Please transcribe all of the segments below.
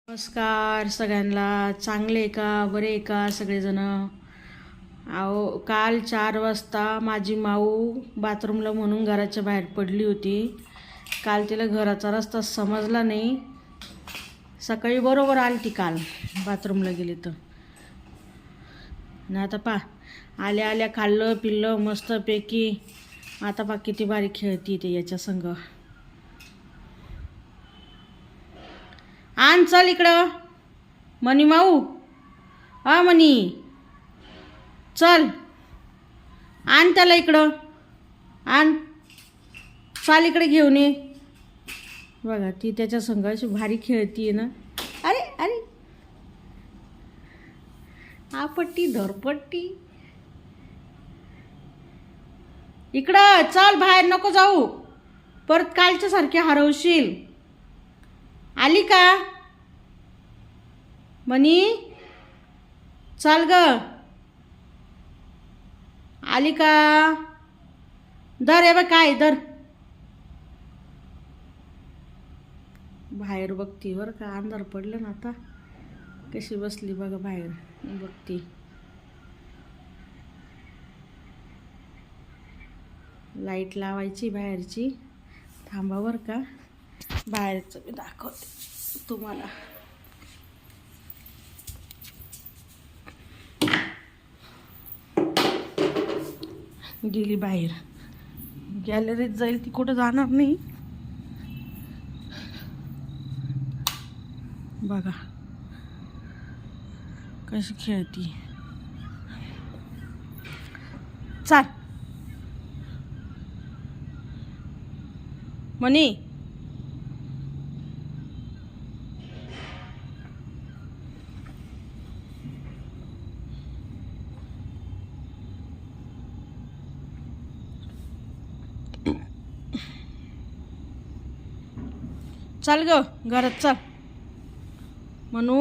नमस्कार सगळ्यांना. चांगले आहे का? बरे आहे का सगळेजण? अहो, काल 4 वाजता माझी माऊ बाथरूमला म्हणून घराच्या बाहेर पडली होती. काल तिला घराचा रस्ता समजला नाही. सकाळी बरोबर आली ती काल बाथरूमला गेली तर. ना आता आल्या आल्या खाल्लं पिल्लं मस्तपैकी. आता किती भारी खेळती ते याच्या संग. आण चल इकडं मनी माऊ. हा मनी, चल आण त्याला इकडं. आण, चाल इकडे घेऊन ये. बघा ती त्याच्या संग अशी भारी खेळतीये ना. अरे अरे, आपट्टी धरपट्टी. इकडं चल, बाहेर नको जाऊ. परत कालच्या सारखी हरवशील. आली का मनी? चाल ग. आली का? दर आहे बघ, काय दर. बाहेर बघती बरं का. अंधार पडलं ना आता. कशी बसली बघा बाहेर बघती. लाईट लावायची बाहेरची. थांबा बरं का, बाहेरचं मी दाखवते तुम्हाला. गेली बाहेर. गॅलरीत जाईल ती, कुठं जाणार नाही. बघा कशी खेळती. चाल मनी. चल ग घरात चल म्हणू.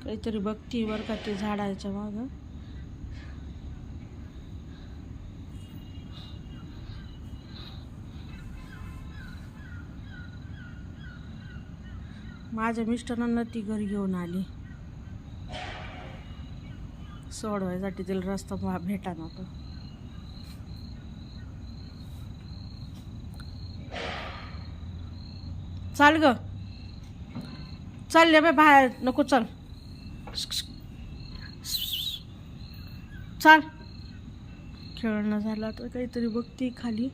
काहीतरी बघती बरं का ते झाडाच्या मागं. माझ्या मिस्टरांना ती घरी घेऊन आली सोडवायसाठी. तिला रस्ता भेटा नव्हता. चाल ग, चाल बे बाहेर नको. चल चाल. खेळणं झालं तर काहीतरी बघते खाली.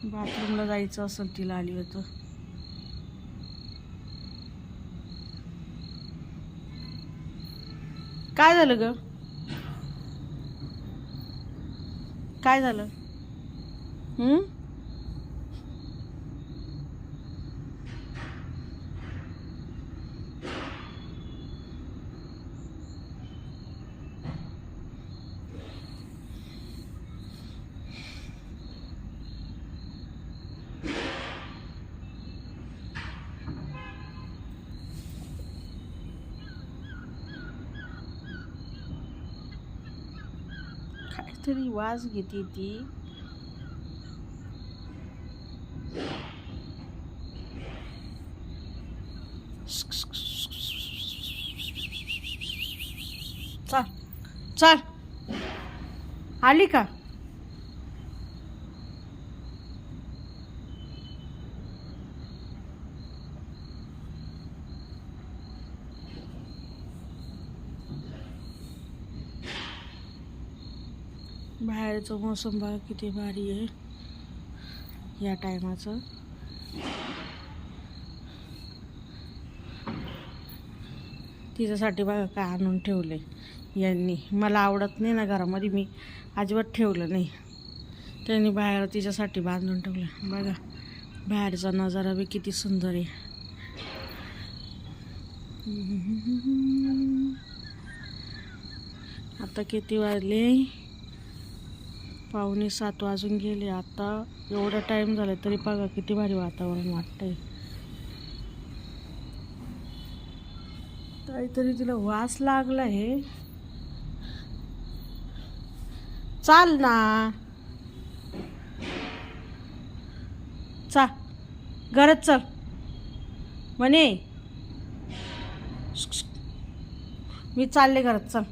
बाथरूमला जायचं असेल तिला. आली होतं. काय झालं ग? काय झालं? काहीतरी वास घेते ती. चल चल. आली का? बाहेरचं मोसम बघा किती भारी आहे या टायमाचं. तिच्यासाठी बघा काय आणून ठेवले यांनी. मला आवडत नाही ना घरामध्ये, मी अजिबात ठेवलं नाही. त्यांनी बाहेर तिच्यासाठी बांधून ठेवलं. बघा बाहेरचा नजारा बी किती सुंदर आहे. आता किती वाजले? 6:45 वाजून गेले. आता एवढा टाईम झाला तरी बघा किती भारी वातावरण वाटतंय. काहीतरी तिला वास लागला आहे. चाल ना, चा घरात चल म्हणे. मी चालले घरात, चल.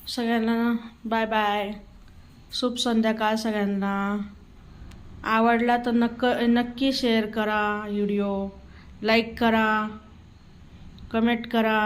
सगळ्यांना बाय बाय, शुभ संध्याकाळ सगळ्यांना. आवडला तर नक्की शेअर करा व्हिडिओ, लाईक करा, कमेंट करा.